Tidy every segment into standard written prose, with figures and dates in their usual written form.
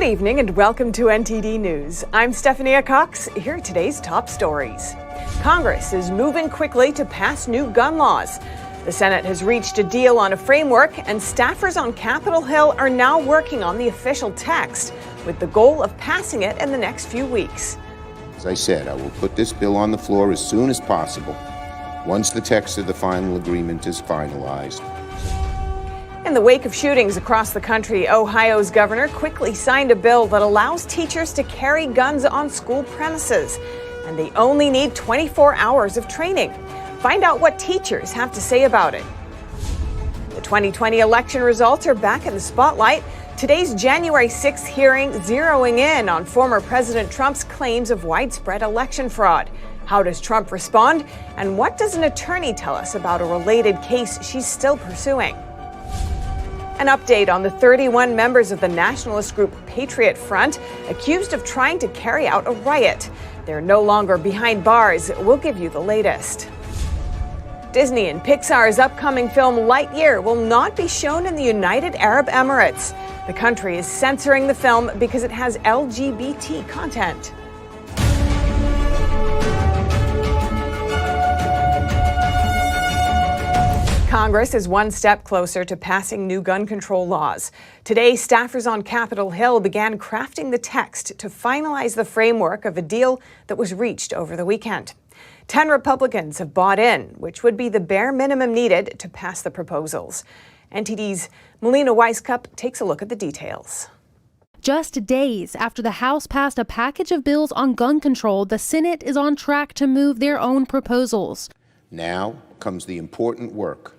evening and welcome to NTD News. I'm Stephanie Cox. Here are today's top stories. Congress is moving quickly to pass new gun laws. The Senate has reached a deal on a framework, and staffers on Capitol Hill are now working on the official text with the goal of passing it in the next few weeks. As I said, I will put this bill on the floor as soon as possible, once the text of the final agreement is finalized. In the wake of shootings across the country, Ohio's governor quickly signed a bill that allows teachers to carry guns on school premises, and they only need 24 hours of training. Find out what teachers have to say about it. The 2020 election results are back in the spotlight. Today's January 6th hearing zeroing in on former President Trump's claims of widespread election fraud. How does Trump respond? And what does an attorney tell us about a related case she's still pursuing? An update on the 31 members of the nationalist group Patriot Front accused of trying to carry out a riot. They're no longer behind bars. We'll give you the latest. Disney and Pixar's upcoming film Lightyear will not be shown in the United Arab Emirates. The country is censoring the film because it has LGBT content. Congress is one step closer to passing new gun control laws. Today, staffers on Capitol Hill began crafting the text to finalize the framework of a deal that was reached over the weekend. 10 Republicans have bought in, which would be the bare minimum needed to pass the proposals. NTD's Melina Weiskup takes a look at the details. Just days after the House passed a package of bills on gun control, the Senate is on track to move their own proposals. Now comes the important work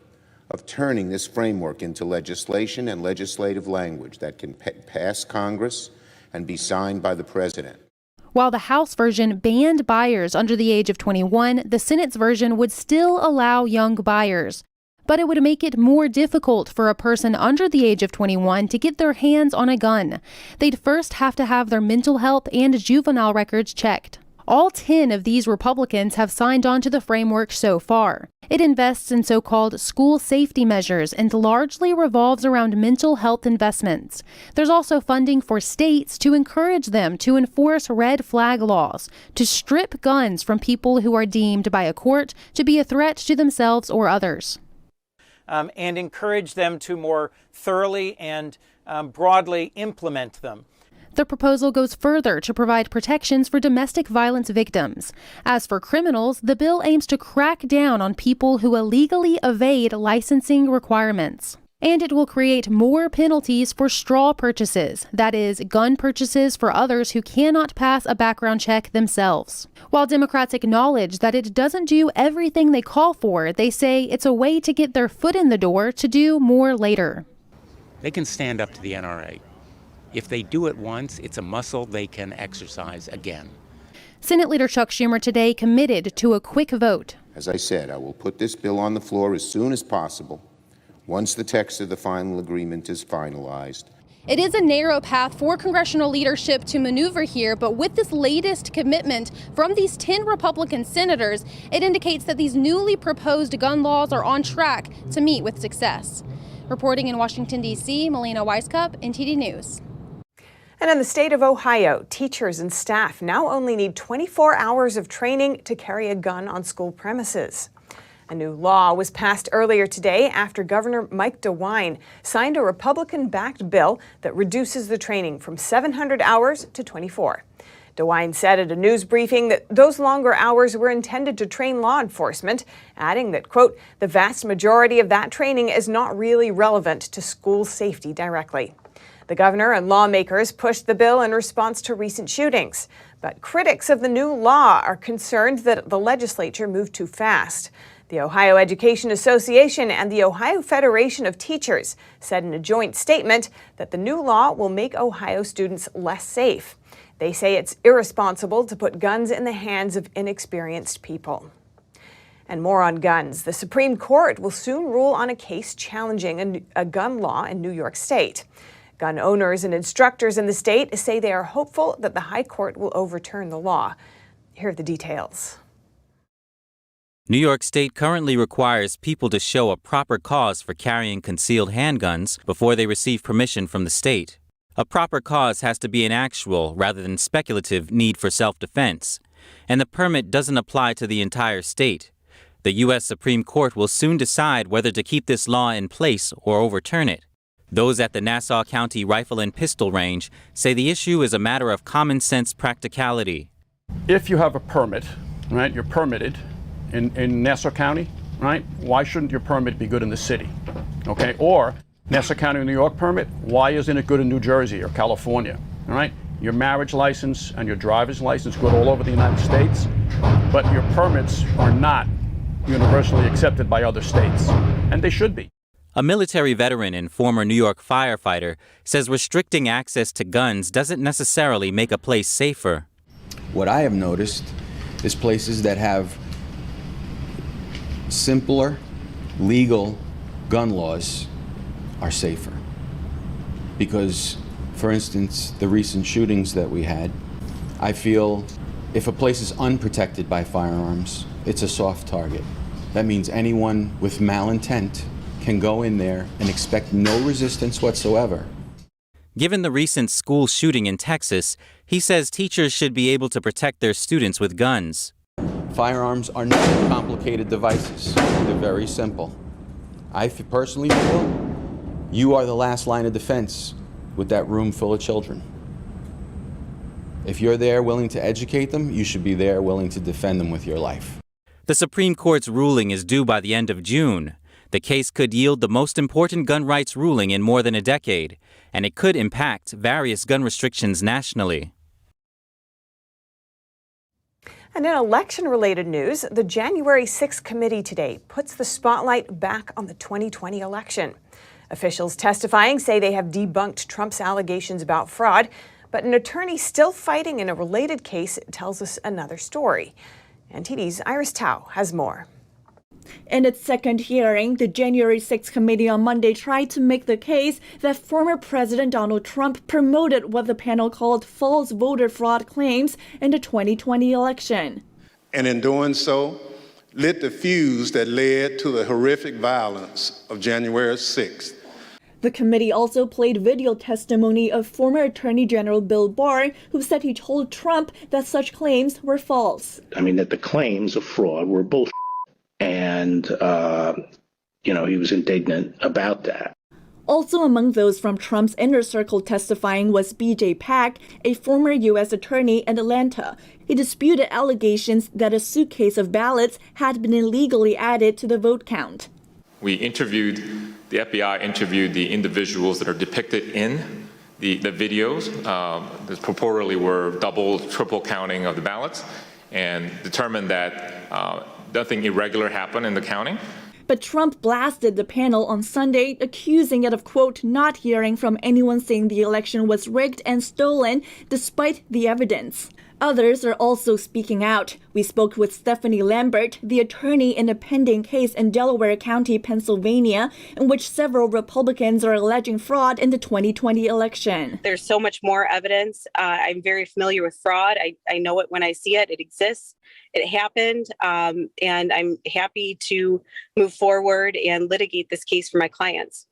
of turning this framework into legislation and legislative language that can pass Congress and be signed by the President. While the House version banned buyers under the age of 21, the Senate's version would still allow young buyers. But it would make it more difficult for a person under the age of 21 to get their hands on a gun. They'd first have to have their mental health and juvenile records checked. All 10 of these Republicans have signed on to the framework so far. It invests in so-called school safety measures and largely revolves around mental health investments. There's also funding for states to encourage them to enforce red flag laws, to strip guns from people who are deemed by a court to be a threat to themselves or others. And encourage them to more thoroughly and broadly implement them. The proposal goes further to provide protections for domestic violence victims. As for criminals, the bill aims to crack down on people who illegally evade licensing requirements. And it will create more penalties for straw purchases, that is, gun purchases for others who cannot pass a background check themselves. While Democrats acknowledge that it doesn't do everything they call for, they say it's a way to get their foot in the door to do more later. They can stand up to the NRA. If they do it once, it's a muscle they can exercise again. Senate Leader Chuck Schumer today committed to a quick vote. As I said, I will put this bill on the floor as soon as possible, once the text of the final agreement is finalized. It is a narrow path for congressional leadership to maneuver here, but with this latest commitment from these 10 Republican senators, it indicates that these newly proposed gun laws are on track to meet with success. Reporting in Washington, D.C., Melina Weiskup, NTD News. And in the state of Ohio, teachers and staff now only need 24 hours of training to carry a gun on school premises. A new law was passed earlier today after Governor Mike Dewine signed a Republican-backed bill that reduces the training from 700 hours to 24. Dewine said at a news briefing that those longer hours were intended to train law enforcement, adding that, quote, the vast majority of that training is not really relevant to school safety directly. The governor and lawmakers pushed the bill in response to recent shootings, but critics of the new law are concerned that the legislature moved too fast. The Ohio Education Association and the Ohio Federation of Teachers said in a joint statement that the new law will make Ohio students less safe. They say it's irresponsible to put guns in the hands of inexperienced people. And more on guns. The Supreme Court will soon rule on a case challenging a gun law in New York State. Gun owners and instructors in the state say they are hopeful that the High Court will overturn the law. Here are the details. New York State currently requires people to show a proper cause for carrying concealed handguns before they receive permission from the state. A proper cause has to be an actual, rather than speculative, need for self-defense, and the permit doesn't apply to the entire state. The U.S. Supreme Court will soon decide whether to keep this law in place or overturn it. Those at the Nassau County Rifle and Pistol Range say the issue is a matter of common sense practicality. If you have a permit, right, you're permitted in Nassau County, right, why shouldn't your permit be good in the city? Okay, or Nassau County, New York permit, why isn't it good in New Jersey or California? All right, your marriage license and your driver's license good all over the United States, but your permits are not universally accepted by other states, and they should be. A military veteran and former New York firefighter says restricting access to guns doesn't necessarily make a place safer. What I have noticed is places that have simpler, legal gun laws are safer. Because, for instance, the recent shootings that we had, I feel if a place is unprotected by firearms, it's a soft target. That means anyone with malintent can go in there and expect no resistance whatsoever. Given the recent school shooting in Texas, he says teachers should be able to protect their students with guns. Firearms are not complicated devices. They're very simple. I personally feel you are the last line of defense with that room full of children. If you're there willing to educate them, you should be there willing to defend them with your life. The Supreme Court's ruling is due by the end of June. The case could yield the most important gun rights ruling in more than a decade, and it could impact various gun restrictions nationally. And in election-related news, the January 6th committee today puts the spotlight back on the 2020 election. Officials testifying say they have debunked Trump's allegations about fraud, but an attorney still fighting in a related case tells us another story. NTD's Iris Tao has more. In its second hearing, the January 6th committee on Monday tried to make the case that former President Donald Trump promoted what the panel called false voter fraud claims in the 2020 election. And in doing so, lit the fuse that led to the horrific violence of January 6th. The committee also played video testimony of former Attorney General Bill Barr, who said he told Trump that such claims were false. I mean, that the claims of fraud were bullshit. And, he was indignant about that. Also among those from Trump's inner circle testifying was B.J. Pak, a former U.S. attorney in Atlanta. He disputed allegations that a suitcase of ballots had been illegally added to the vote count. The FBI interviewed the individuals that are depicted in the videos that purportedly were double, triple counting of the ballots, and determined that nothing irregular happened in the counting. But Trump blasted the panel on Sunday, accusing it of, quote, not hearing from anyone saying the election was rigged and stolen, despite the evidence. Others are also speaking out. We spoke with Stephanie Lambert, the attorney in a pending case in Delaware County, Pennsylvania, in which several Republicans are alleging fraud in the 2020 election. There's so much more evidence. I'm very familiar with fraud. I know it when I see it. It exists. It happened. And I'm happy to move forward and litigate this case for my clients.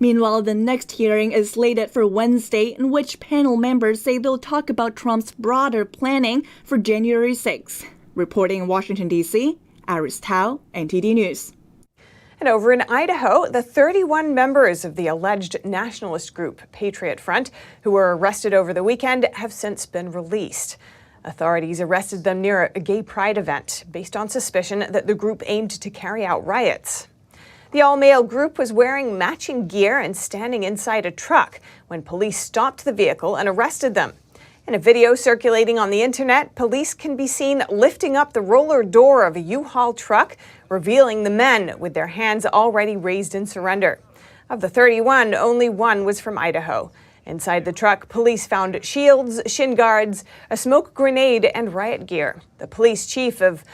Meanwhile, the next hearing is slated for Wednesday, in which panel members say they'll talk about Trump's broader planning for January 6th. Reporting in Washington, D.C., Iris Tao, NTD News. And over in Idaho, the 31 members of the alleged nationalist group Patriot Front, who were arrested over the weekend, have since been released. Authorities arrested them near a gay pride event based on suspicion that the group aimed to carry out riots. The all-male group was wearing matching gear and standing inside a truck when police stopped the vehicle and arrested them. In a video circulating on the internet, police can be seen lifting up the roller door of a U-Haul truck, revealing the men with their hands already raised in surrender. Of the 31, only one was from Idaho. Inside the truck, police found shields, shin guards, a smoke grenade, and riot gear. The police chief of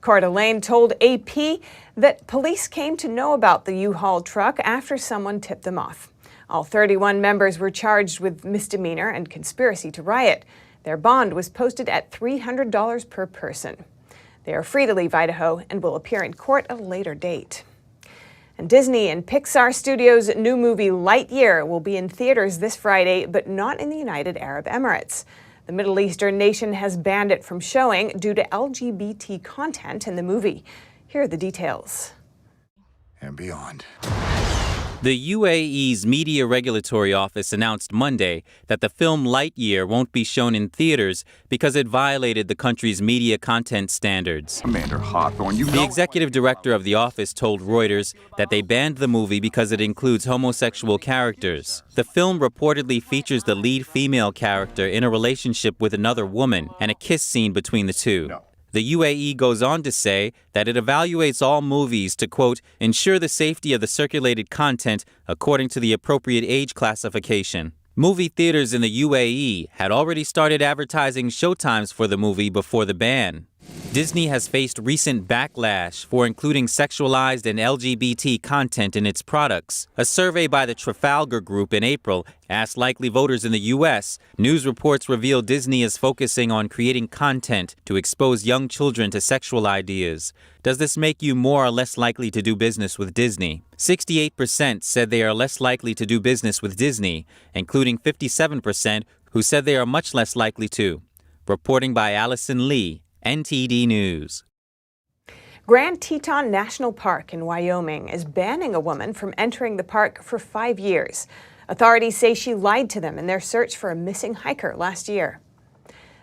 Coeur d'Alene told AP that police came to know about the U-Haul truck after someone tipped them off. All 31 members were charged with misdemeanor and conspiracy to riot. Their bond was posted at $300 per person. They are free to leave Idaho and will appear in court at a later date. And Disney and Pixar Studios' new movie Lightyear will be in theaters this Friday, but not in the United Arab Emirates. The Middle Eastern nation has banned it from showing due to LGBT content in the movie. Here are the details. And beyond. The UAE's Media Regulatory Office announced Monday that the film Lightyear won't be shown in theaters because it violated the country's media content standards. Commander Hawthorne, The executive director of the office told Reuters that they banned the movie because it includes homosexual characters. The film reportedly features the lead female character in a relationship with another woman and a kiss scene between the two. The UAE goes on to say that it evaluates all movies to, quote, ensure the safety of the circulated content according to the appropriate age classification. Movie theaters in the UAE had already started advertising showtimes for the movie before the ban. Disney has faced recent backlash for including sexualized and LGBT content in its products. A survey by the Trafalgar Group in April asked likely voters in the U.S. News reports reveal Disney is focusing on creating content to expose young children to sexual ideas. Does this make you more or less likely to do business with Disney? 68% said they are less likely to do business with Disney, including 57% who said they are much less likely to. Reporting by Allison Lee, NTD News. Grand Teton National Park in Wyoming is banning a woman from entering the park for 5 years. Authorities say she lied to them in their search for a missing hiker last year.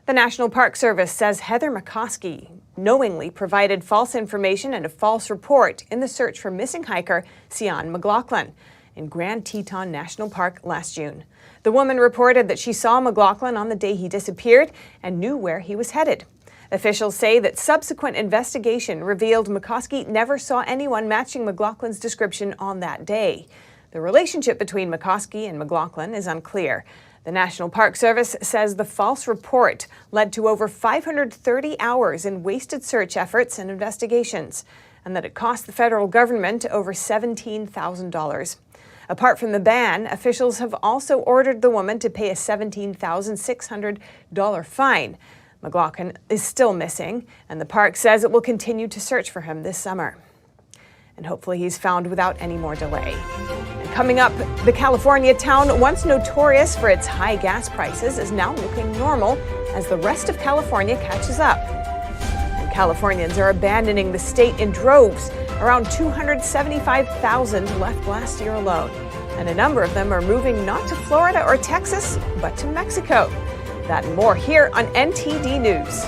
The National Park Service says Heather McCoskey knowingly provided false information and a false report in the search for missing hiker Sian McLaughlin in Grand Teton National Park last June. The woman reported that she saw McLaughlin on the day he disappeared and knew where he was headed. Officials say that subsequent investigation revealed McCoskey never saw anyone matching McLaughlin's description on that day. The relationship between McCoskey and McLaughlin is unclear. The National Park Service says the false report led to over 530 hours in wasted search efforts and investigations, and that it cost the federal government over $17,000. Apart from the ban, officials have also ordered the woman to pay a $17,600 fine. McLaughlin is still missing, and the park says it will continue to search for him this summer. And hopefully he's found without any more delay. And coming up, the California town, once notorious for its high gas prices, is now looking normal as the rest of California catches up. And Californians are abandoning the state in droves. Around 275,000 left last year alone. And a number of them are moving not to Florida or Texas, but to Mexico. That and more here on NTD News.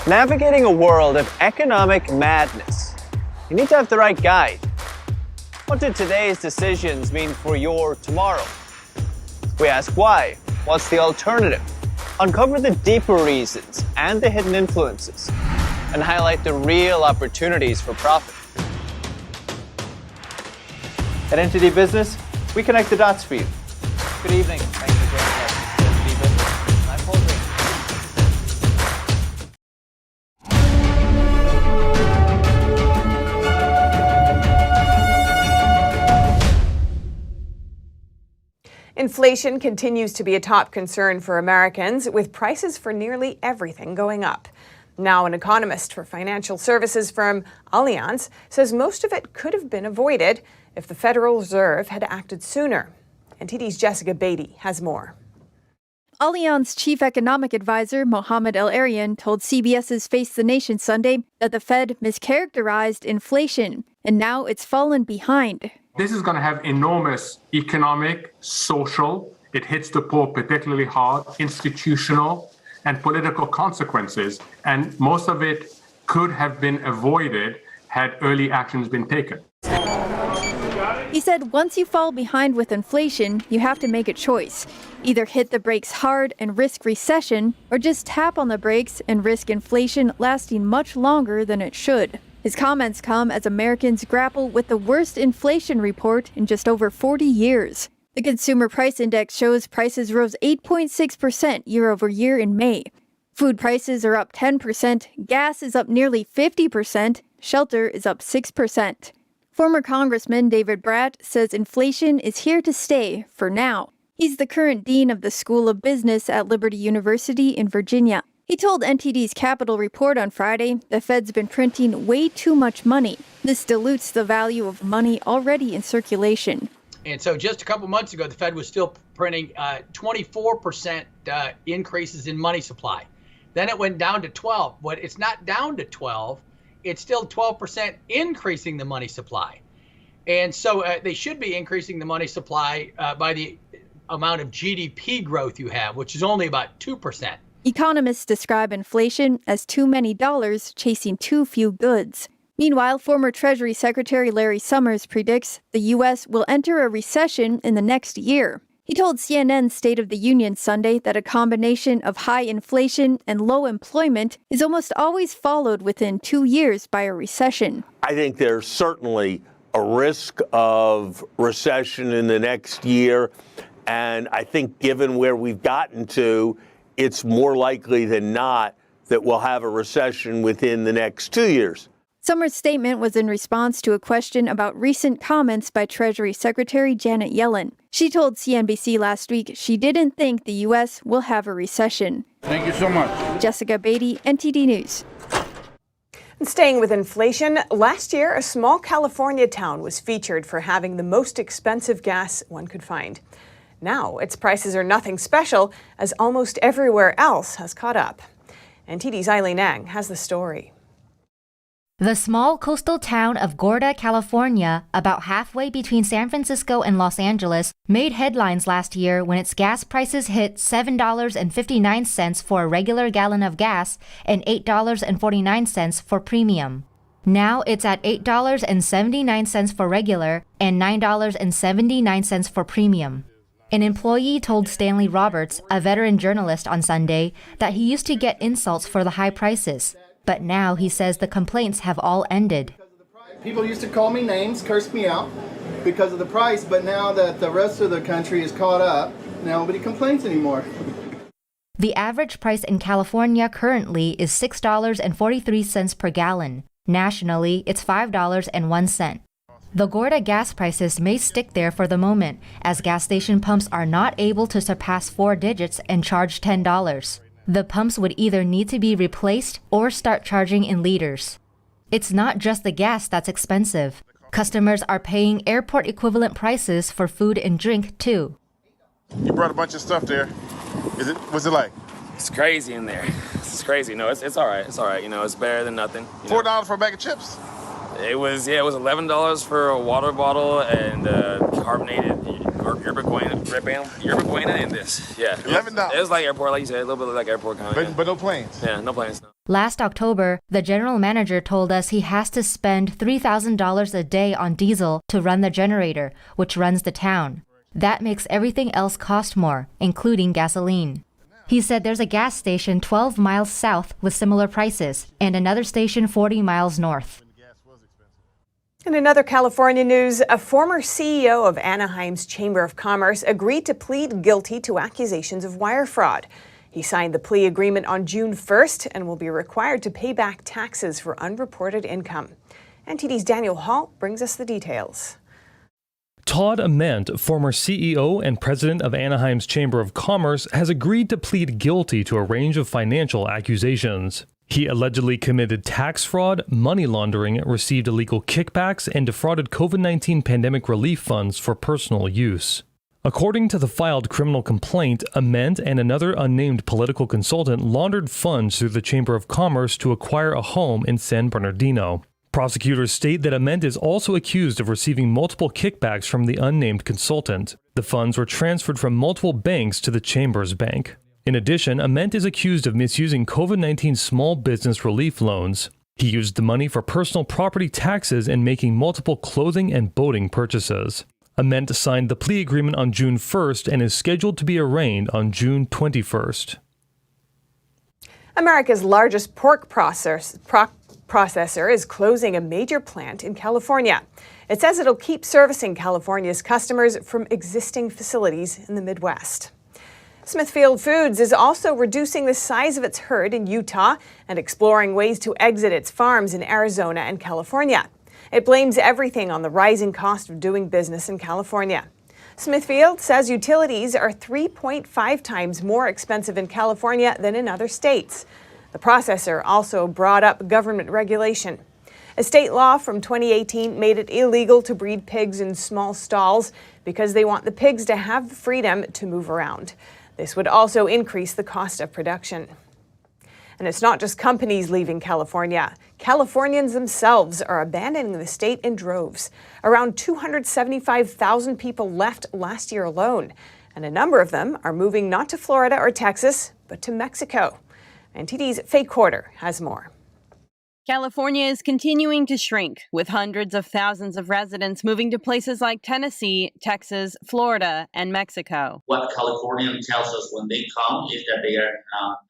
Navigating a world of economic madness, you need to have the right guide. What do today's decisions mean for your tomorrow? We ask why. What's the alternative? Uncover the deeper reasons and the hidden influences, and highlight the real opportunities for profit. At NTD Business, we connect the dots for you. Good evening. Thanks for joining us. NTD Business. I'm Paul Green. Inflation continues to be a top concern for Americans, with prices for nearly everything going up. Now, an economist for financial services firm Allianz says most of it could have been avoided if the Federal Reserve had acted sooner. NTD's Jessica Beatty has more. Allianz chief economic advisor Mohamed El-Arian told CBS's Face the Nation Sunday that the Fed mischaracterized inflation, and now it's fallen behind. This is going to have enormous economic, social, it hits the poor particularly hard, institutional, and political consequences, and most of it could have been avoided had early actions been taken. He said once you fall behind with inflation, you have to make a choice. Either hit the brakes hard and risk recession, or just tap on the brakes and risk inflation lasting much longer than it should. His comments come as Americans grapple with the worst inflation report in just over 40 years. The Consumer Price Index shows prices rose 8.6% year over year in May. Food prices are up 10%, gas is up nearly 50%, shelter is up 6%. Former Congressman David Brat says inflation is here to stay for now. He's the current dean of the School of Business at Liberty University in Virginia. He told NTD's Capital Report on Friday the Fed's been printing way too much money. This dilutes the value of money already in circulation. And so just a couple months ago, the Fed was still printing 24% increases in money supply. Then it went down to 12. But it's not down to 12. It's still 12% increasing the money supply. And so they should be increasing the money supply by the amount of GDP growth you have, which is only about 2%. Economists describe inflation as too many dollars chasing too few goods. Meanwhile, former Treasury Secretary Larry Summers predicts the U.S. will enter a recession in the next year. He told CNN's State of the Union Sunday that a combination of high inflation and low employment is almost always followed within 2 years by a recession. I think there's certainly a risk of recession in the next year. And I think given where we've gotten to, it's more likely than not that we'll have a recession within the next 2 years. Summers' statement was in response to a question about recent comments by Treasury Secretary Janet Yellen. She told CNBC last week she didn't think the U.S. will have a recession. Thank you so much. Jessica Beatty, NTD News. And staying with inflation, last year a small California town was featured for having the most expensive gas one could find. Now its prices are nothing special, as almost everywhere else has caught up. NTD's Eileen Ang has the story. The small coastal town of Gov't, California, about halfway between San Francisco and Los Angeles, made headlines last year when its gas prices hit $7.59 for a regular gallon of gas and $8.49 for premium. Now it's at $8.79 for regular and $9.79 for premium. An employee told Stanley Roberts, a veteran journalist, on Sunday that he used to get insults for the high prices. But now he says the complaints have all ended. People used to call me names, curse me out because of the price, but now that the rest of the country is caught up, nobody complains anymore. The average price in California currently is $6.43 per gallon. Nationally, it's $5.01. The Gov't gas prices may stick there for the moment, as gas station pumps are not able to surpass 4 digits and charge $10. The pumps would either need to be replaced or start charging in liters. It's not just the gas that's expensive. Customers are paying airport equivalent prices for food and drink too. You brought a bunch of stuff there. What's it like? It's crazy in there. It's crazy. No, it's all right. It's all right. You know, it's better than nothing. $4 for a bag of chips? It was $11 for a water bottle and carbonated yerba buena in this. Yeah. $11. It was like airport, like you said, a little bit like airport kind of. But no planes? Yeah, no planes. No. Last October, the general manager told us he has to spend $3,000 a day on diesel to run the generator, which runs the town. That makes everything else cost more, including gasoline. He said there's a gas station 12 miles south with similar prices, and another station 40 miles north. In another California news, a former CEO of Anaheim's Chamber of Commerce agreed to plead guilty to accusations of wire fraud. He signed the plea agreement on June 1st and will be required to pay back taxes for unreported income. NTD's Daniel Hall brings us the details. Todd Ament, former CEO and president of Anaheim's Chamber of Commerce, has agreed to plead guilty to a range of financial accusations. He allegedly committed tax fraud, money laundering, received illegal kickbacks, and defrauded COVID-19 pandemic relief funds for personal use. According to the filed criminal complaint, Ament and another unnamed political consultant laundered funds through the Chamber of Commerce to acquire a home in San Bernardino. Prosecutors state that Ament is also accused of receiving multiple kickbacks from the unnamed consultant. The funds were transferred from multiple banks to the Chamber's bank. In addition, Ament is accused of misusing COVID-19 small business relief loans. He used the money for personal property taxes and making multiple clothing and boating purchases. Ament signed the plea agreement on June 1st and is scheduled to be arraigned on June 21st. America's largest pork processor is closing a major plant in California. It says it'll keep servicing California's customers from existing facilities in the Midwest. Smithfield Foods is also reducing the size of its herd in Utah and exploring ways to exit its farms in Arizona and California. It blames everything on the rising cost of doing business in California. Smithfield says utilities are 3.5 times more expensive in California than in other states. The processor also brought up government regulation. A state law from 2018 made it illegal to breed pigs in small stalls because they want the pigs to have the freedom to move around. This would also increase the cost of production. And it's not just companies leaving California. Californians themselves are abandoning the state in droves. Around 275,000 people left last year alone, and a number of them are moving not to Florida or Texas, but to Mexico. NTD's Faye Quarter has more. California is continuing to shrink, with hundreds of thousands of residents moving to places like Tennessee, Texas, Florida, and Mexico. What Californians tells us when they come is that they are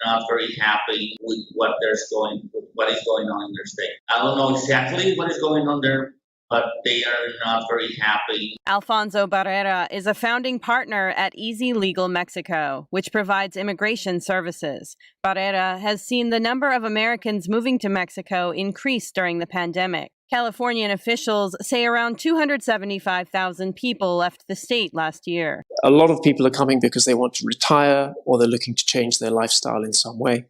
not very happy with what is going on in their state. I don't know exactly what is going on there, but they are not very happy. Alfonso Barrera is a founding partner at Easy Legal Mexico, which provides immigration services. Barrera has seen the number of Americans moving to Mexico increase during the pandemic. Californian officials say around 275,000 people left the state last year. A lot of people are coming because they want to retire or they're looking to change their lifestyle in some way.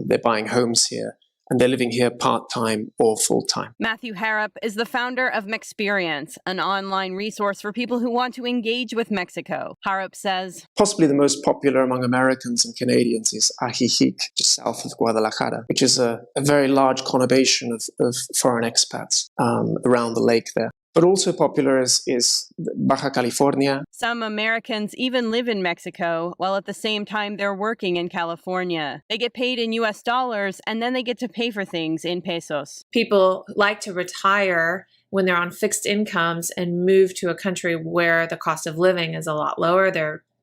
They're buying homes here. And they're living here part-time or full-time. Matthew Harrop is the founder of Mexperience, an online resource for people who want to engage with Mexico. Harrop says, possibly the most popular among Americans and Canadians is Ajijic, just south of Guadalajara, which is a very large conurbation of foreign expats around the lake there. But also popular is Baja California. Some Americans even live in Mexico, while at the same time they're working in California. They get paid in US dollars, and then they get to pay for things in pesos. People like to retire when they're on fixed incomes and move to a country where the cost of living is a lot lower.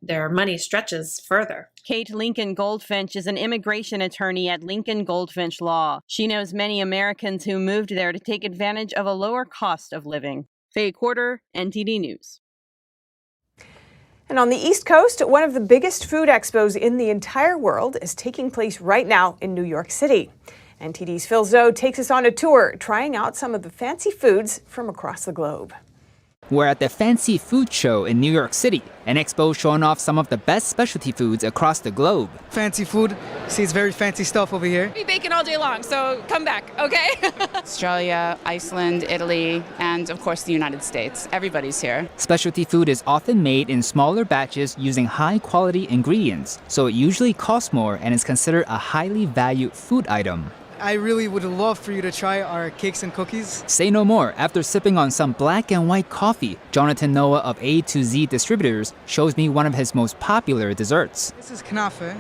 Their money stretches further. Kate Lincoln Goldfinch is an immigration attorney at Lincoln Goldfinch Law. She knows many Americans who moved there to take advantage of a lower cost of living. Faye Quarter, NTD News. And on the East Coast, one of the biggest food expos in the entire world is taking place right now in New York City. NTD's Phil Zoe takes us on a tour, trying out some of the fancy foods from across the globe. We're at the Fancy Food Show in New York City, an expo showing off some of the best specialty foods across the globe. Fancy food, see it's very fancy stuff over here. We bacon all day long, so come back, okay? Australia, Iceland, Italy, and of course the United States. Everybody's here. Specialty food is often made in smaller batches using high-quality ingredients, so it usually costs more and is considered a highly valued food item. I really would love for you to try our cakes and cookies. Say no more. After sipping on some black and white coffee, Jonathan Noah of A to Z Distributors shows me one of his most popular desserts. This is knafe,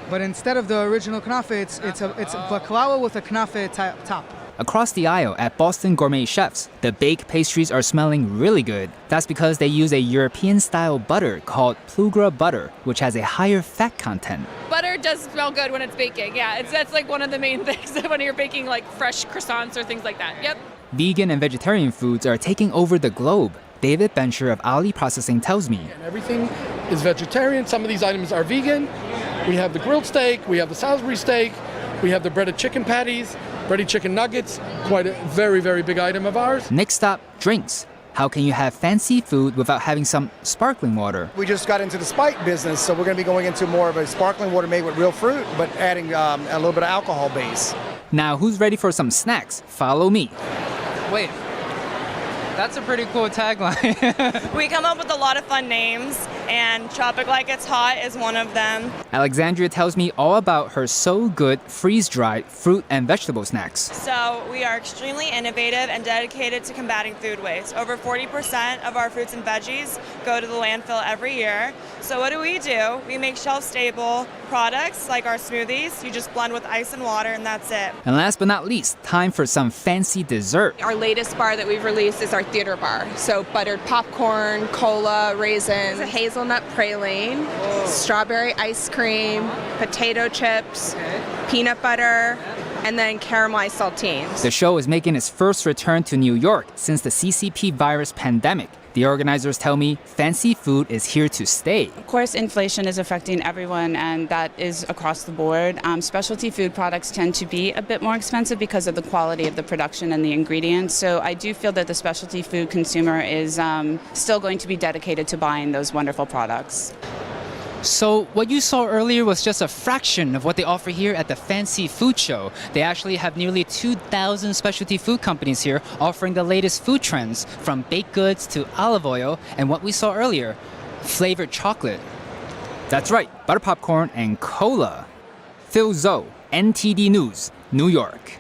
but instead of the original knafe, it's baklava with a knafe top. Across the aisle at Boston Gourmet Chefs, the baked pastries are smelling really good. That's because they use a European-style butter called Plugra butter, which has a higher fat content. Butter does smell good when it's baking, yeah. That's like one of the main things when you're baking like fresh croissants or things like that, yep. Vegan and vegetarian foods are taking over the globe. David Bencher of Ali Processing tells me. Everything is vegetarian. Some of these items are vegan. We have the grilled steak, we have the Salisbury steak, we have the breaded chicken patties, breaded chicken nuggets, quite a very, very big item of ours. Next stop, drinks. How can you have fancy food without having some sparkling water? We just got into the spike business, so we're going to be going into more of a sparkling water made with real fruit, but adding a little bit of alcohol base. Now, who's ready for some snacks? Follow me. Wait. That's a pretty cool tagline. We come up with a lot of fun names, and Tropic Like It's Hot is one of them. Alexandria tells me all about her So Good freeze-dried fruit and vegetable snacks. So we are extremely innovative and dedicated to combating food waste. Over 40% of our fruits and veggies go to the landfill every year. So what do? We make shelf-stable products like our smoothies. You just blend with ice and water, and that's it. And last but not least, time for some fancy dessert. Our latest bar that we've released is our theater bar. So buttered popcorn, cola, raisins, a hazelnut praline, strawberry ice cream, potato chips, peanut butter, and then caramelized saltines. The show is making its first return to New York since the CCP virus pandemic. The organizers tell me fancy food is here to stay. Of course, inflation is affecting everyone, and that is across the board. Specialty food products tend to be a bit more expensive because of the quality of the production and the ingredients. So I do feel that the specialty food consumer is still going to be dedicated to buying those wonderful products. So what you saw earlier was just a fraction of what they offer here at the Fancy Food Show. They actually have nearly 2,000 specialty food companies here offering the latest food trends, from baked goods to olive oil and what we saw earlier, flavored chocolate. That's right, butter popcorn and cola. Phil Zhou, NTD News, New York.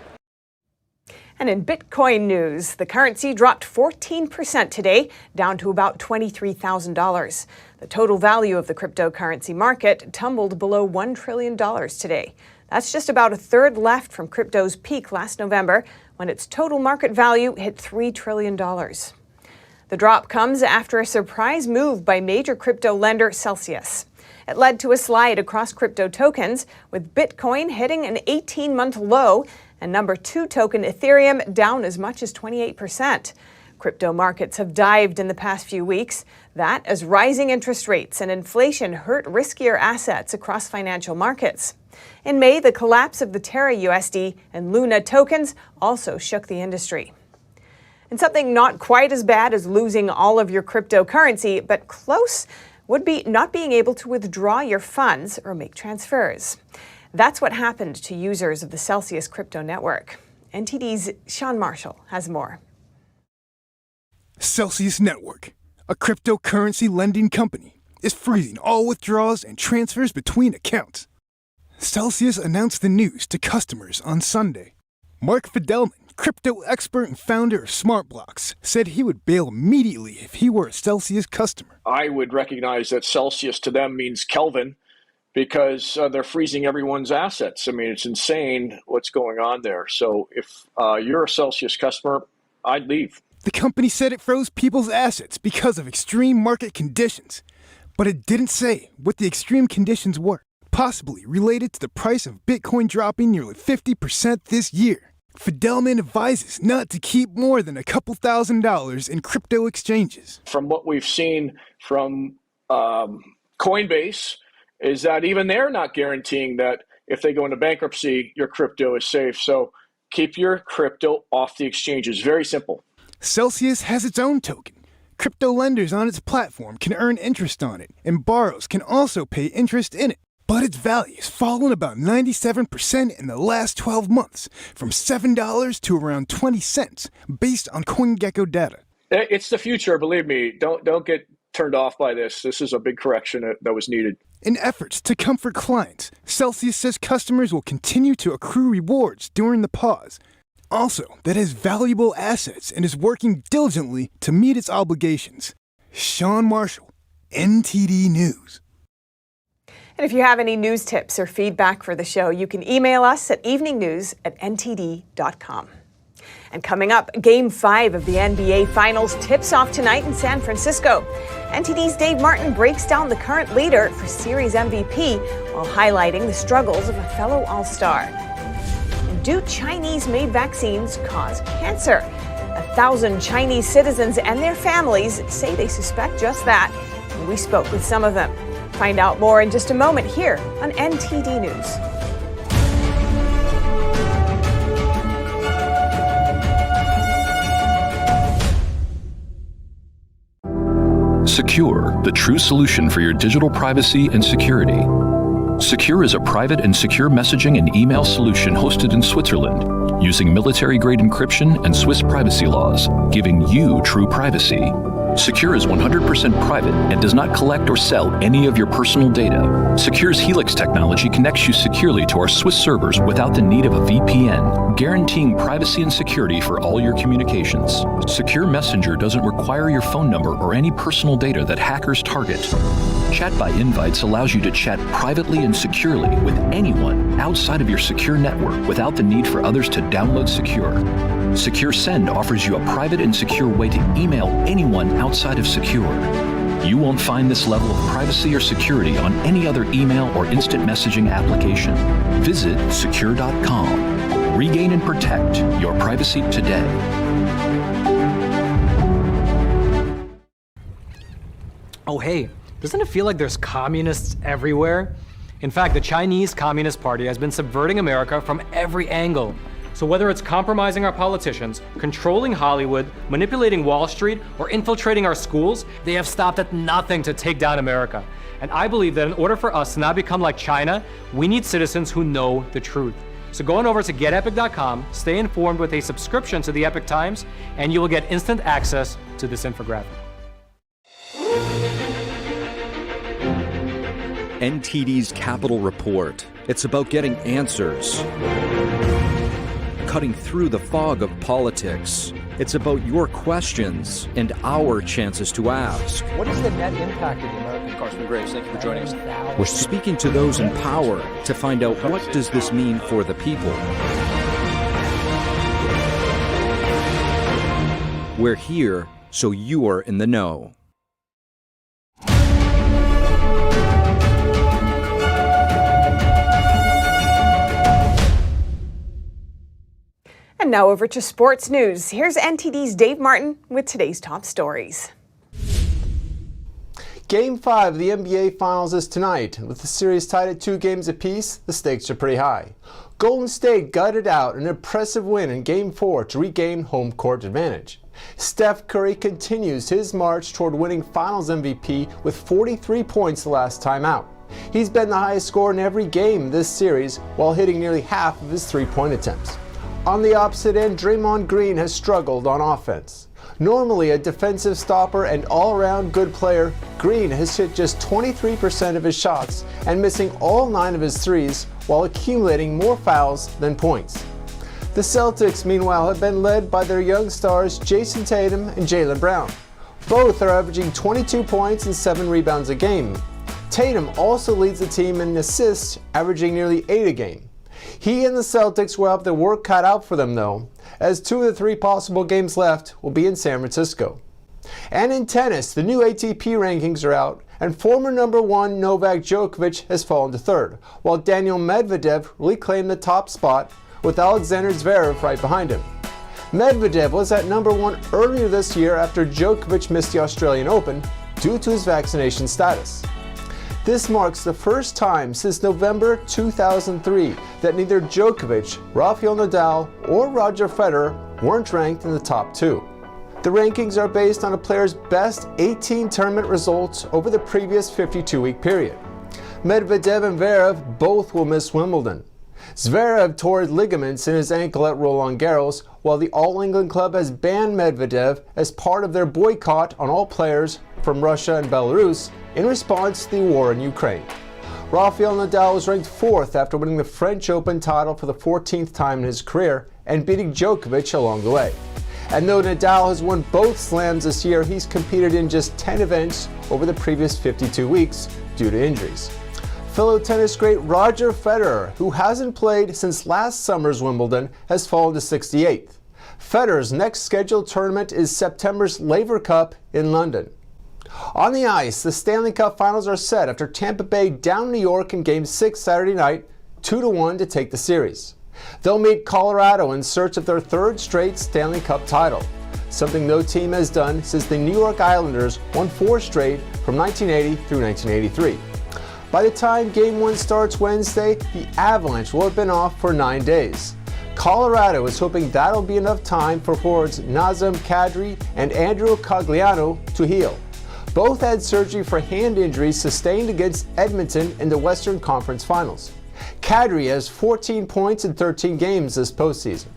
And in Bitcoin news, the currency dropped 14% today, down to about $23,000. The total value of the cryptocurrency market tumbled below $1 trillion today. That's just about a third left from crypto's peak last November, when its total market value hit $3 trillion. The drop comes after a surprise move by major crypto lender Celsius. It led to a slide across crypto tokens, with Bitcoin hitting an 18-month low and number 2 token Ethereum down as much as 28%. Crypto markets have dived in the past few weeks. That as rising interest rates and inflation hurt riskier assets across financial markets. In May, the collapse of the Terra USD and Luna tokens also shook the industry. And something not quite as bad as losing all of your cryptocurrency, but close, would be not being able to withdraw your funds or make transfers. That's what happened to users of the Celsius crypto network. NTD's Sean Marshall has more. Celsius Network, a cryptocurrency lending company, is freezing all withdrawals and transfers between accounts. Celsius announced the news to customers on Sunday. Mark Fidelman, crypto expert and founder of SmartBlocks, said he would bail immediately if he were a Celsius customer. I would recognize that Celsius to them means Kelvin, because they're freezing everyone's assets. I mean, it's insane what's going on there. So if you're a Celsius customer, I'd leave. The company said it froze people's assets because of extreme market conditions, but it didn't say what the extreme conditions were, possibly related to the price of Bitcoin dropping nearly 50% this year. Fidelman advises not to keep more than a couple $1,000s in crypto exchanges. From what we've seen from Coinbase, is that even they're not guaranteeing that if they go into bankruptcy, your crypto is safe. So keep your crypto off the exchanges. Very simple. Celsius has its own token. Crypto lenders on its platform can earn interest on it, and borrowers can also pay interest in it. But its value has fallen about 97% in the last 12 months, from $7 to around 20 cents, based on CoinGecko data. It's the future, believe me. Don't get turned off by this. This is a big correction that was needed. In efforts to comfort clients, Celsius says customers will continue to accrue rewards during the pause. Also, that it has valuable assets and is working diligently to meet its obligations. Sean Marshall, NTD News. And if you have any news tips or feedback for the show, you can email us at eveningnews@ntd.com. And coming up, Game 5 of the NBA Finals tips off tonight in San Francisco. NTD's Dave Martin breaks down the current leader for Series MVP while highlighting the struggles of a fellow All-Star. Do Chinese-made vaccines cause cancer? 1,000 Chinese citizens and their families say they suspect just that. And we spoke with some of them. Find out more in just a moment here on NTD News. Secure, the true solution for your digital privacy and security. Secure is a private and secure messaging and email solution hosted in Switzerland, using military-grade encryption and Swiss privacy laws, giving you true privacy. Secure is 100% private and does not collect or sell any of your personal data. Secure's Helix technology connects you securely to our Swiss servers without the need of a VPN, guaranteeing privacy and security for all your communications. Secure Messenger doesn't require your phone number or any personal data that hackers target. Chat by Invites allows you to chat privately and securely with anyone outside of your secure network without the need for others to download Secure. Secure Send offers you a private and secure way to email anyone outside of Secure. You won't find this level of privacy or security on any other email or instant messaging application. Visit secure.com. Regain and protect your privacy today. Oh, hey, doesn't it feel like there's communists everywhere? In fact, the Chinese Communist Party has been subverting America from every angle. So whether it's compromising our politicians, controlling Hollywood, manipulating Wall Street, or infiltrating our schools, they have stopped at nothing to take down America. And I believe that in order for us to not become like China, we need citizens who know the truth. So go on over to getepic.com, stay informed with a subscription to the Epic Times, and you will get instant access to this infographic. NTD's Capital Report. It's about getting answers, cutting through the fog of politics. It's about your questions and our chances to ask. What is the net impact of the American Carson Graves? Thank you for joining us. We're speaking to those in power to find out what does this mean for the people. We're here so you are in the know. And now over to sports news. Here's NTD's Dave Martin with today's top stories. Game 5 of the NBA Finals is tonight. With the series tied at 2 games apiece, the stakes are pretty high. Golden State gutted out an impressive win in Game 4 to regain home court advantage. Steph Curry continues his march toward winning Finals MVP with 43 points the last time out. He's been the highest scorer in every game this series while hitting nearly half of his three-point attempts. On the opposite end, Draymond Green has struggled on offense. Normally a defensive stopper and all-around good player, Green has hit just 23% of his shots and missing all 9 of his threes while accumulating more fouls than points. The Celtics, meanwhile, have been led by their young stars Jason Tatum and Jaylen Brown. Both are averaging 22 points and 7 rebounds a game. Tatum also leads the team in assists, averaging nearly 8 a game. He and the Celtics will have their work cut out for them, though, as 2 of the 3 possible games left will be in San Francisco. And in tennis, the new ATP rankings are out, and former number 1 Novak Djokovic has fallen to 3rd, while Daniel Medvedev reclaimed the top spot, with Alexander Zverev right behind him. Medvedev was at number 1 earlier this year after Djokovic missed the Australian Open due to his vaccination status. This marks the first time since November 2003 that neither Djokovic, Rafael Nadal, or Roger Federer weren't ranked in the top 2. The rankings are based on a player's best 18 tournament results over the previous 52-week period. Medvedev and Zverev both will miss Wimbledon. Zverev tore his ligaments in his ankle at Roland Garros, while the All England Club has banned Medvedev as part of their boycott on all players from Russia and Belarus in response to the war in Ukraine. Rafael Nadal was ranked 4th after winning the French Open title for the 14th time in his career and beating Djokovic along the way. And though Nadal has won both slams this year, he's competed in just 10 events over the previous 52 weeks due to injuries. Fellow tennis great Roger Federer, who hasn't played since last summer's Wimbledon, has fallen to 68th. Federer's next scheduled tournament is September's Laver Cup in London. On the ice, the Stanley Cup Finals are set after Tampa Bay downed New York in Game 6 Saturday night, 2-1 to take the series. They'll meet Colorado in search of their 3rd straight Stanley Cup title, something no team has done since the New York Islanders won 4 straight from 1980 through 1983. By the time Game 1 starts Wednesday, the Avalanche will have been off for 9 days. Colorado is hoping that'll be enough time for forwards Nazem Kadri and Andrew Cogliano to heal. Both had surgery for hand injuries sustained against Edmonton in the Western Conference Finals. Kadri has 14 points in 13 games this postseason.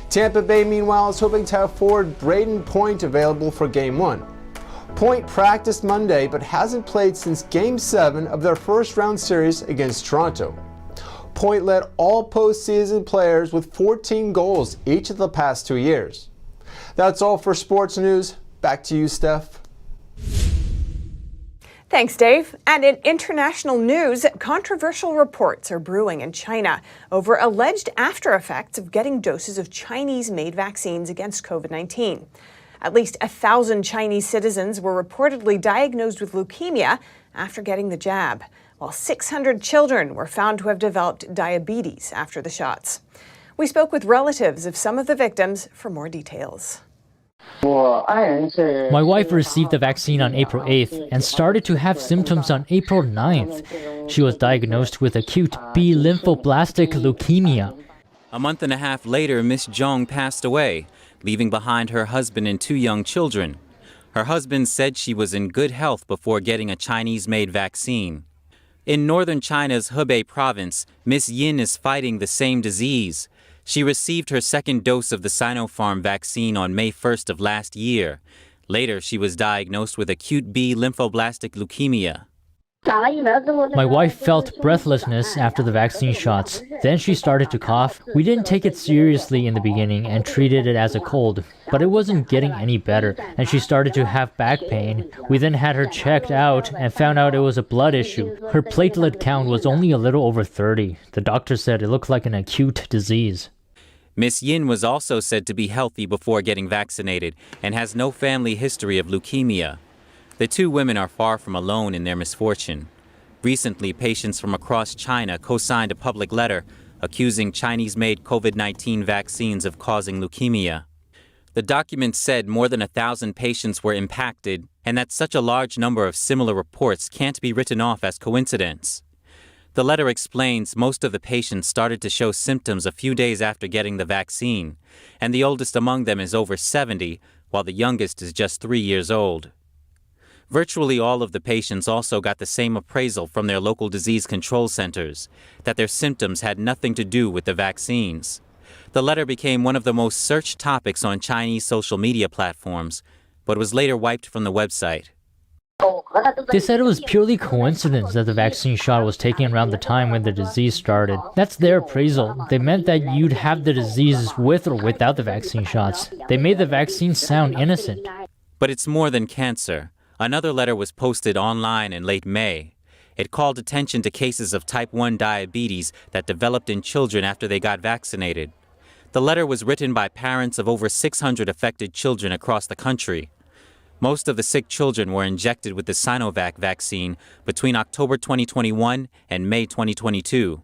Tampa Bay, meanwhile, is hoping to have forward Braden Point available for Game 1. Point practiced Monday but hasn't played since Game 7 of their first-round series against Toronto. Point led all postseason players with 14 goals each of the past 2 years. That's all for sports news. Back to you, Steph. Thanks, Dave. And in international news, controversial reports are brewing in China over alleged after effects of getting doses of Chinese-made vaccines against COVID-19. At least 1,000 Chinese citizens were reportedly diagnosed with leukemia after getting the jab, while 600 children were found to have developed diabetes after the shots. We spoke with relatives of some of the victims for more details. My wife received the vaccine on April 8th and started to have symptoms on April 9th. She was diagnosed with acute B lymphoblastic leukemia. A month and a half later, Miss Zhong passed away, leaving behind her husband and 2 young children. Her husband said she was in good health before getting a Chinese-made vaccine. In northern China's Hebei province, Miss Yin is fighting the same disease. She received her second dose of the Sinopharm vaccine on May 1st of last year. Later, she was diagnosed with acute B lymphoblastic leukemia. My wife felt breathlessness after the vaccine shots. Then she started to cough. We didn't take it seriously in the beginning and treated it as a cold, but it wasn't getting any better, and she started to have back pain. We then had her checked out and found out it was a blood issue. Her platelet count was only a little over 30. The doctor said it looked like an acute disease. Miss Yin was also said to be healthy before getting vaccinated and has no family history of leukemia. The 2 women are far from alone in their misfortune. Recently, patients from across China co-signed a public letter accusing Chinese-made COVID-19 vaccines of causing leukemia. The document said more than 1,000 patients were impacted and that such a large number of similar reports can't be written off as coincidence. The letter explains most of the patients started to show symptoms a few days after getting the vaccine, and the oldest among them is over 70, while the youngest is just 3 years old. Virtually all of the patients also got the same appraisal from their local disease control centers, that their symptoms had nothing to do with the vaccines. The letter became one of the most searched topics on Chinese social media platforms, but was later wiped from the website. They said it was purely coincidence that the vaccine shot was taken around the time when the disease started. That's their appraisal. They meant that you'd have the disease with or without the vaccine shots. They made the vaccine sound innocent. But it's more than cancer. Another letter was posted online in late May. It called attention to cases of type 1 diabetes that developed in children after they got vaccinated. The letter was written by parents of over 600 affected children across the country. Most of the sick children were injected with the Sinovac vaccine between October 2021 and May 2022.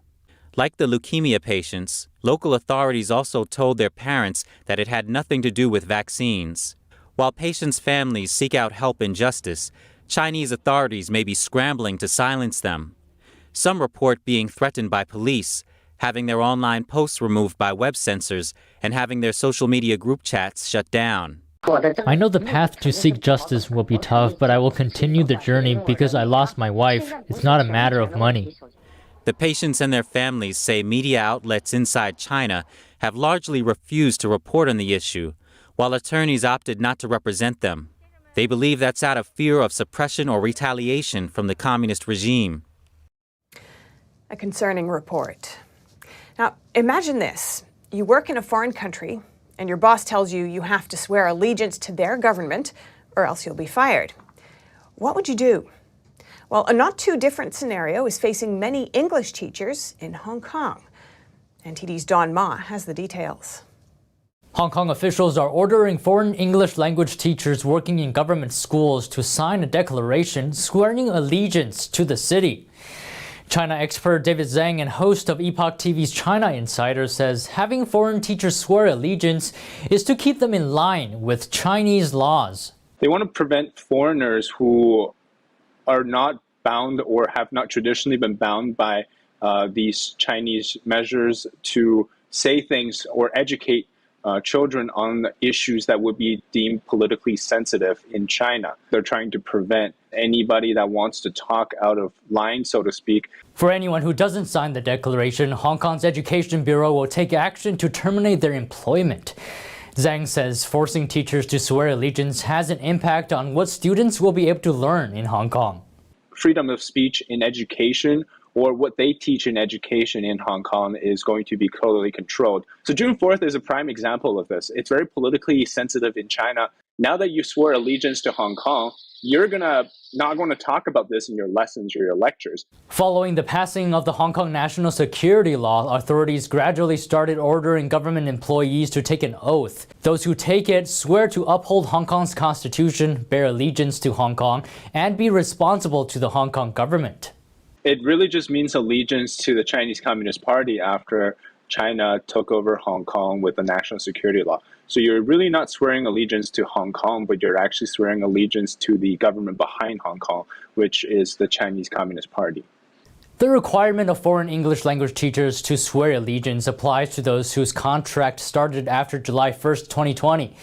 Like the leukemia patients, local authorities also told their parents that it had nothing to do with vaccines. While patients' families seek out help and justice, Chinese authorities may be scrambling to silence them. Some report being threatened by police, having their online posts removed by web censors, and having their social media group chats shut down. I know the path to seek justice will be tough, but I will continue the journey because I lost my wife. It's not a matter of money. The patients and their families say media outlets inside China have largely refused to report on the issue, while attorneys opted not to represent them. They believe that's out of fear of suppression or retaliation from the communist regime. A concerning report. Now, imagine this. You work in a foreign country, and your boss tells you you have to swear allegiance to their government, or else you'll be fired. What would you do? Well, a not too different scenario is facing many English teachers in Hong Kong. NTD's Don Ma has the details. Hong Kong officials are ordering foreign English language teachers working in government schools to sign a declaration swearing allegiance to the city. China expert David Zhang and host of Epoch TV's China Insider says having foreign teachers swear allegiance is to keep them in line with Chinese laws. They want to prevent foreigners who are not bound or have not traditionally been bound by these Chinese measures to say things or educate children on issues that would be deemed politically sensitive in China. They're trying to prevent anybody that wants to talk out of line, so to speak. For anyone who doesn't sign the declaration, Hong Kong's Education Bureau will take action to terminate their employment. Zhang says forcing teachers to swear allegiance has an impact on what students will be able to learn in Hong Kong. Freedom of speech in education, or what they teach in education in Hong Kong, is going to be totally controlled. So June 4th is a prime example of this. It's very politically sensitive in China. Now that you swore allegiance to Hong Kong, you're not going to talk about this in your lessons or your lectures. Following the passing of the Hong Kong National Security Law, authorities gradually started ordering government employees to take an oath. Those who take it swear to uphold Hong Kong's constitution, bear allegiance to Hong Kong, and be responsible to the Hong Kong government. It really just means allegiance to the Chinese Communist Party after China took over Hong Kong with the national security law. So you're really not swearing allegiance to Hong Kong, but you're actually swearing allegiance to the government behind Hong Kong, which is the Chinese Communist Party. The requirement of foreign English language teachers to swear allegiance applies to those whose contract started after July 1st, 2020,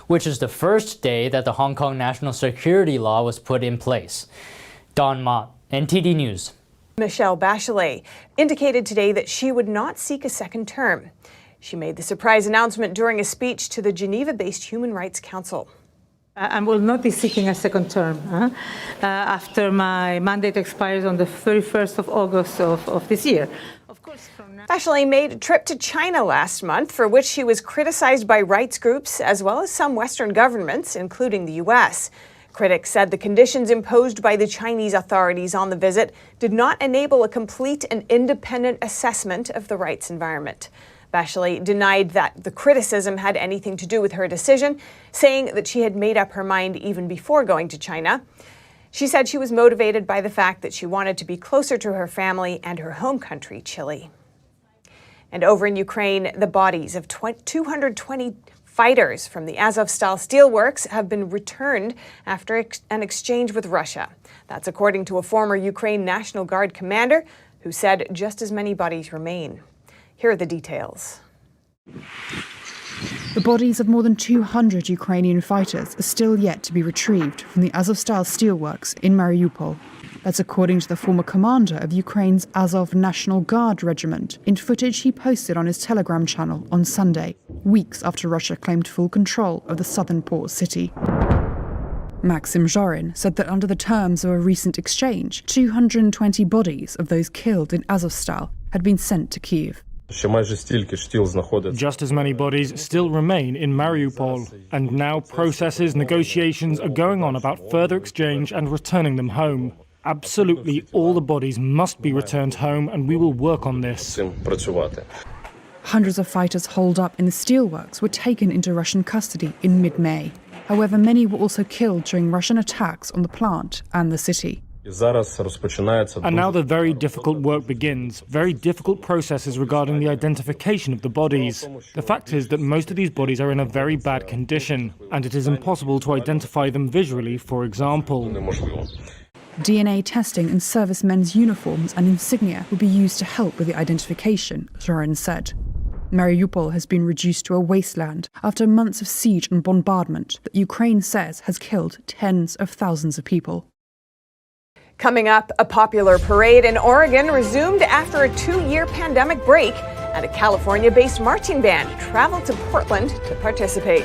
which is the first day that the Hong Kong national security law was put in place. Don Mott, NTD News. Michelle Bachelet indicated today that she would not seek a second term. She made the surprise announcement during a speech to the Geneva-based Human Rights Council. I will not be seeking a second term after my mandate expires on the 31st of August of this year. Bachelet made a trip to China last month, for which she was criticized by rights groups as well as some Western governments, including the U.S. Critics said the conditions imposed by the Chinese authorities on the visit did not enable a complete and independent assessment of the rights environment. Bachelet denied that the criticism had anything to do with her decision, saying that she had made up her mind even before going to China. She said she was motivated by the fact that she wanted to be closer to her family and her home country, Chile. And over in Ukraine, the bodies of 220 fighters from the Azovstal steelworks have been returned after an exchange with Russia. That's according to a former Ukraine National Guard commander who said just as many bodies remain. Here are the details. The bodies of more than 200 Ukrainian fighters are still yet to be retrieved from the Azovstal steelworks in Mariupol. That's according to the former commander of Ukraine's Azov National Guard regiment in footage he posted on his Telegram channel on Sunday, weeks after Russia claimed full control of the southern port city. Maxim Zhorin said that under the terms of a recent exchange, 220 bodies of those killed in Azovstal had been sent to Kyiv. Just as many bodies still remain in Mariupol, and now negotiations are going on about further exchange and returning them home. Absolutely all the bodies must be returned home, and we will work on this. Hundreds of fighters holed up in the steelworks were taken into Russian custody in mid-May. However, many were also killed during Russian attacks on the plant and the city. And now the very difficult work begins, very difficult processes regarding the identification of the bodies. The fact is that most of these bodies are in a very bad condition, and it is impossible to identify them visually, for example. DNA testing and servicemen's uniforms and insignia will be used to help with the identification, Zorin said. Mariupol has been reduced to a wasteland after months of siege and bombardment that Ukraine says has killed tens of thousands of people. Coming up, a popular parade in Oregon resumed after a 2-year pandemic break, and a California-based marching band traveled to Portland to participate.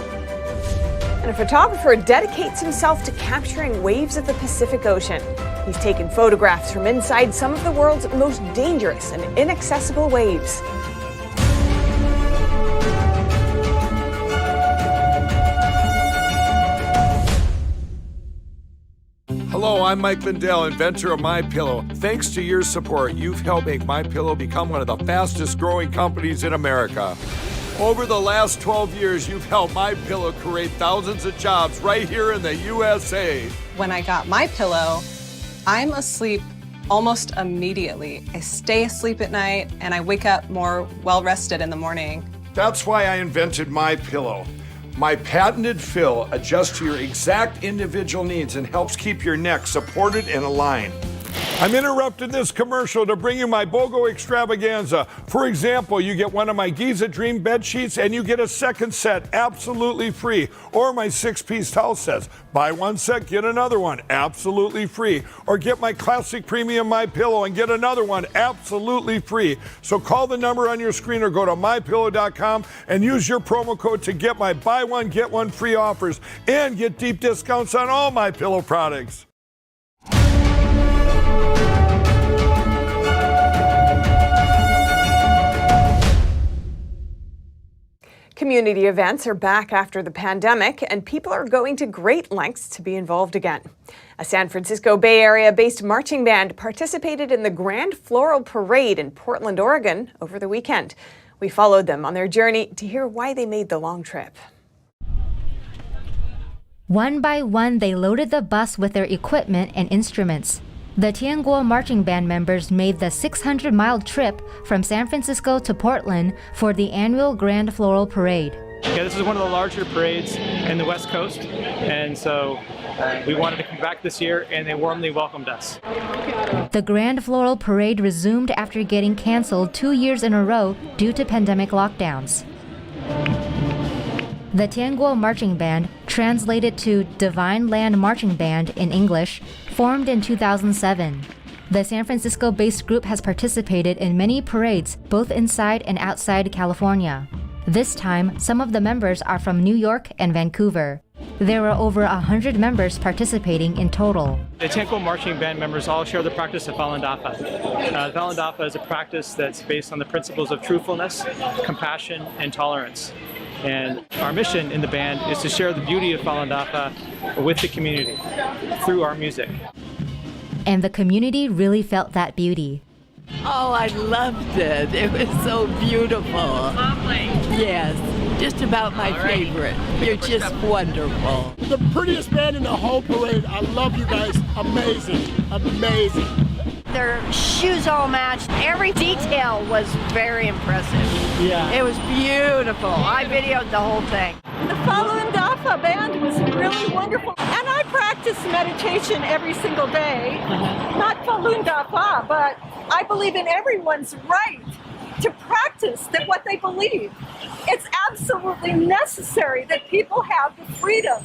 And a photographer dedicates himself to capturing waves of the Pacific Ocean. He's taken photographs from inside some of the world's most dangerous and inaccessible waves. Hello, I'm Mike Lindell, inventor of MyPillow. Thanks to your support, you've helped make MyPillow become one of the fastest growing companies in America. Over the last 12 years, you've helped MyPillow create thousands of jobs right here in the USA. When I got MyPillow, I'm asleep almost immediately. I stay asleep at night and I wake up more well-rested in the morning. That's why I invented MyPillow. My patented fill adjusts to your exact individual needs and helps keep your neck supported and aligned. I'm interrupting this commercial to bring you my BOGO extravaganza. For example, you get one of my Giza Dream bed sheets and you get a second set absolutely free. Or my 6-piece towel sets. Buy one set, get another one absolutely free. Or get my classic premium MyPillow and get another one absolutely free. So call the number on your screen or go to mypillow.com and use your promo code to get my buy one, get one free offers and get deep discounts on all MyPillow products. Community events are back after the pandemic, and people are going to great lengths to be involved again. A San Francisco Bay Area-based marching band participated in the Grand Floral Parade in Portland, Oregon over the weekend. We followed them on their journey to hear why they made the long trip. One by one, they loaded the bus with their equipment and instruments. The Tianguo marching band members made the 600-mile trip from San Francisco to Portland for the annual Grand Floral Parade. Yeah, this is one of the larger parades in the West Coast, and so we wanted to come back this year, and they warmly welcomed us. The Grand Floral Parade resumed after getting canceled 2 years in a row due to pandemic lockdowns. The Tianguo Marching Band, translated to Divine Land Marching Band in English, formed in 2007. The San Francisco-based group has participated in many parades, both inside and outside California. This time, some of the members are from New York and Vancouver. There were over 100 members participating in total. The Tianguo Marching Band members all share the practice of Falun Dafa. Falun Dafa is a practice that's based on the principles of truthfulness, compassion, and tolerance. And our mission in the band is to share the beauty of Falun Dafa with the community through our music. And the community really felt that beauty. Oh, I loved it. It was so beautiful. Lovely. Yes, just about my favorite. You're just wonderful. The prettiest band in the whole parade. I love you guys. Amazing. Amazing. Their shoes all matched. Every detail was very impressive. Yeah. It was beautiful. I videoed the whole thing. The Falun Dafa band was really wonderful. And I practice meditation every single day. Not Falun Dafa, but I believe in everyone's right to practice what they believe. It's absolutely necessary that people have the freedom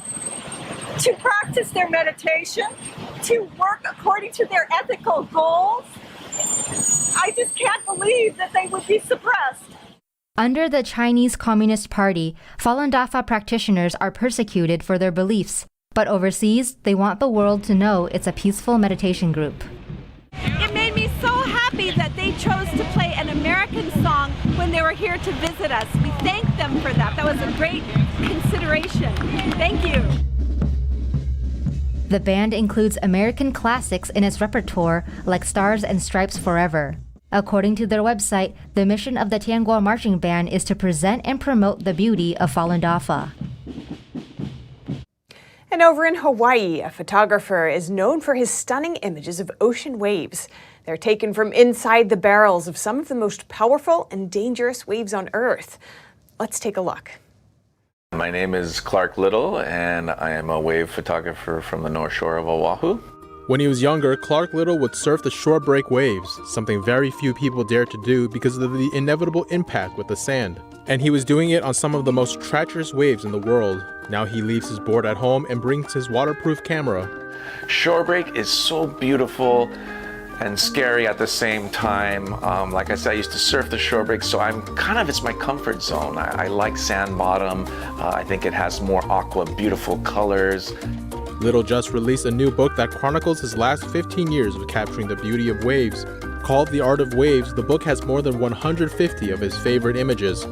to practice their meditation, to work according to their ethical goals. I just can't believe that they would be suppressed. Under the Chinese Communist Party, Falun Dafa practitioners are persecuted for their beliefs, but overseas, they want the world to know it's a peaceful meditation group. It made me so happy that they chose to play an American song when they were here to visit us. We thank them for that. That was a great consideration. Thank you. The band includes American classics in its repertoire, like Stars and Stripes Forever. According to their website, the mission of the Tianguo Marching Band is to present and promote the beauty of Falun Dafa. And over in Hawaii, a photographer is known for his stunning images of ocean waves. They're taken from inside the barrels of some of the most powerful and dangerous waves on Earth. Let's take a look. My name is Clark Little, and I am a wave photographer from the North Shore of Oahu. When he was younger, Clark Little would surf the shore break waves, something very few people dare to do because of the inevitable impact with the sand. And he was doing it on some of the most treacherous waves in the world. Now he leaves his board at home and brings his waterproof camera. Shore break is so beautiful and scary at the same time. Like I said, I used to surf the shore break, so it's my comfort zone. I like sand bottom. I think it has more aqua, beautiful colors. Little just released a new book that chronicles his last 15 years of capturing the beauty of waves. Called The Art of Waves, the book has more than 150 of his favorite images.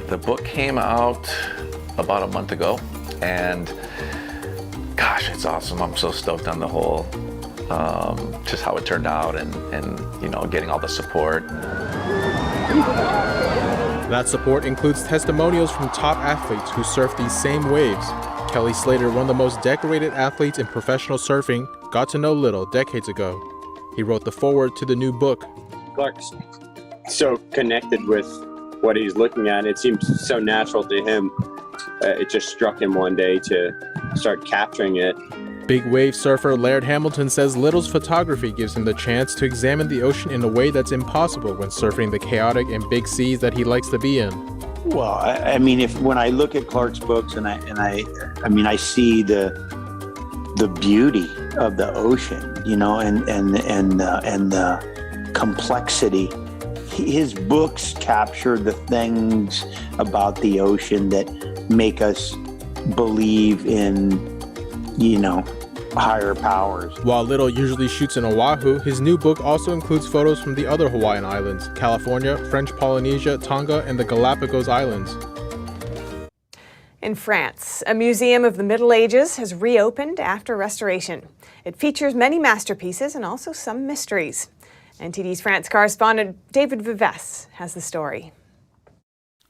The book came out about a month ago, and gosh, it's awesome. I'm so stoked on the whole, just how it turned out and getting all the support. That support includes testimonials from top athletes who surf these same waves. Kelly Slater, one of the most decorated athletes in professional surfing, got to know Little decades ago. He wrote the foreword to the new book. Clark's so connected with what he's looking at. It seems so natural to him. It just struck him one day to start capturing it. Big wave surfer Laird Hamilton says Little's photography gives him the chance to examine the ocean in a way that's impossible when surfing the chaotic and big seas that he likes to be in. Well, I mean, when I look at Clark's books and I see the beauty of the ocean, and the complexity. His books capture the things about the ocean that make us believe in, higher powers. While Little usually shoots in Oahu, his new book also includes photos from the other Hawaiian islands, California, French Polynesia, Tonga, and the Galapagos Islands. In France, a museum of the Middle Ages has reopened after restoration. It features many masterpieces and also some mysteries. NTD's France correspondent David Vives has the story.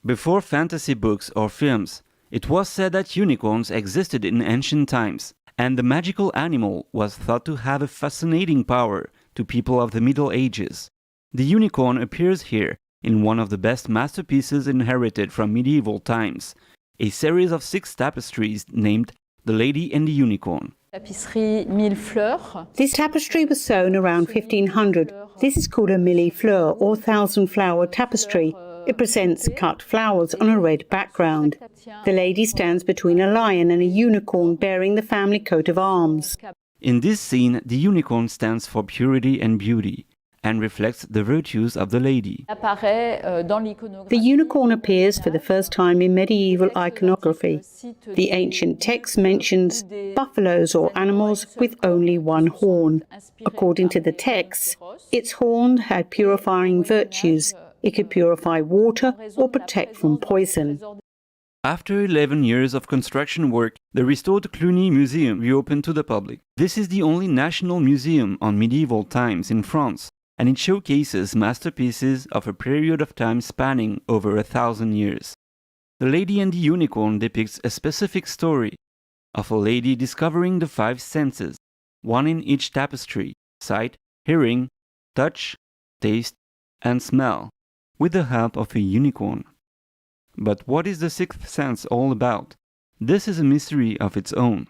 Before fantasy books or films, it was said that unicorns existed in ancient times, and the magical animal was thought to have a fascinating power to people of the Middle Ages. The unicorn appears here in one of the best masterpieces inherited from medieval times. a series of 6 tapestries named The Lady and the Unicorn. This tapestry was sewn around 1500. This is called a mille fleurs or 1,000-flower tapestry. It presents cut flowers on a red background. The lady stands between a lion and a unicorn bearing the family coat of arms. In this scene, the unicorn stands for purity and beauty and reflects the virtues of the lady. The unicorn appears for the first time in medieval iconography. The ancient text mentions buffaloes or animals with only one horn. According to the texts, its horn had purifying virtues. It could purify water or protect from poison. After 11 years of construction work, the restored Cluny Museum reopened to the public. This is the only national museum on medieval times in France, and it showcases masterpieces of a period of time spanning over 1,000 years. The Lady and the Unicorn depicts a specific story of a lady discovering the 5 senses, one in each tapestry: sight, hearing, touch, taste, and smell, with the help of a unicorn. But what is the 6th sense all about? This is a mystery of its own.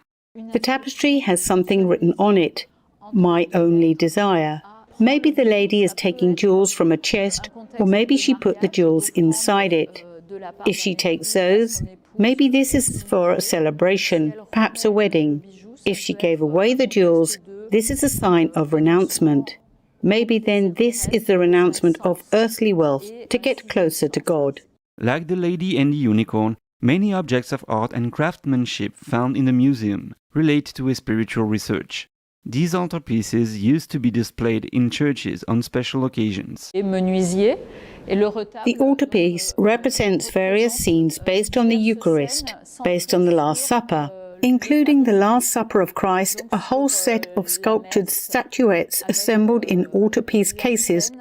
The tapestry has something written on it: my only desire. Maybe the lady is taking jewels from a chest, or maybe she put the jewels inside it. If she takes those, maybe this is for a celebration, perhaps a wedding. If she gave away the jewels, this is a sign of renouncement. Maybe then this is the renouncement of earthly wealth to get closer to God. Like the Lady and the Unicorn, many objects of art and craftsmanship found in the museum relate to a spiritual research. These altarpieces used to be displayed in churches on special occasions. The altarpiece represents various scenes based on the Eucharist, based on the Last Supper, including the Last Supper of Christ, a whole set of sculptured statuettes assembled in altarpiece cases,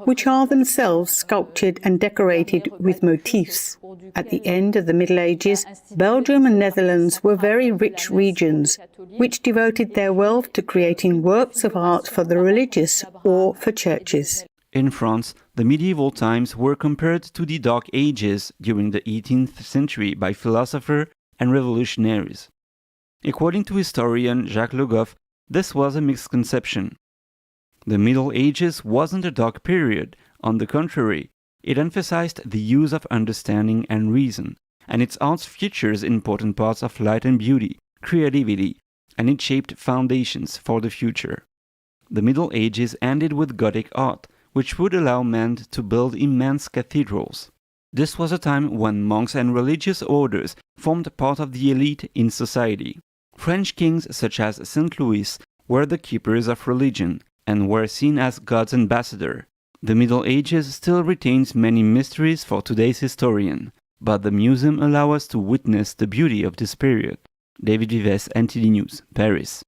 which are themselves sculptured and decorated with motifs. At the end of the Middle Ages, Belgium and Netherlands were very rich regions, which devoted their wealth to creating works of art for the religious or for churches. In France, the medieval times were compared to the Dark Ages during the 18th century by philosophers and revolutionaries. According to historian Jacques Le Goff, this was a misconception. The Middle Ages wasn't a dark period. On the contrary, it emphasized the use of understanding and reason, and its arts features important parts of light and beauty, creativity, and it shaped foundations for the future. The Middle Ages ended with Gothic art, which would allow men to build immense cathedrals. This was a time when monks and religious orders formed part of the elite in society. French kings such as Saint Louis were the keepers of religion and were seen as God's ambassador. The Middle Ages still retains many mysteries for today's historian, but the museum allows us to witness the beauty of this period. David Vives, NTD News, Paris.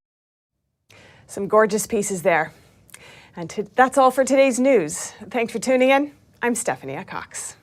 Some gorgeous pieces there. And that's all for today's news. Thanks for tuning in. I'm Stephanie Cox.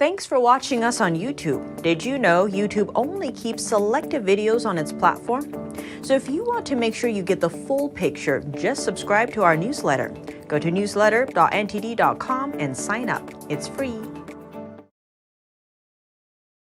Thanks for watching us on YouTube. Did you know YouTube only keeps selective videos on its platform? So if you want to make sure you get the full picture, just subscribe to our newsletter. Go to newsletter.ntd.com and sign up. It's free.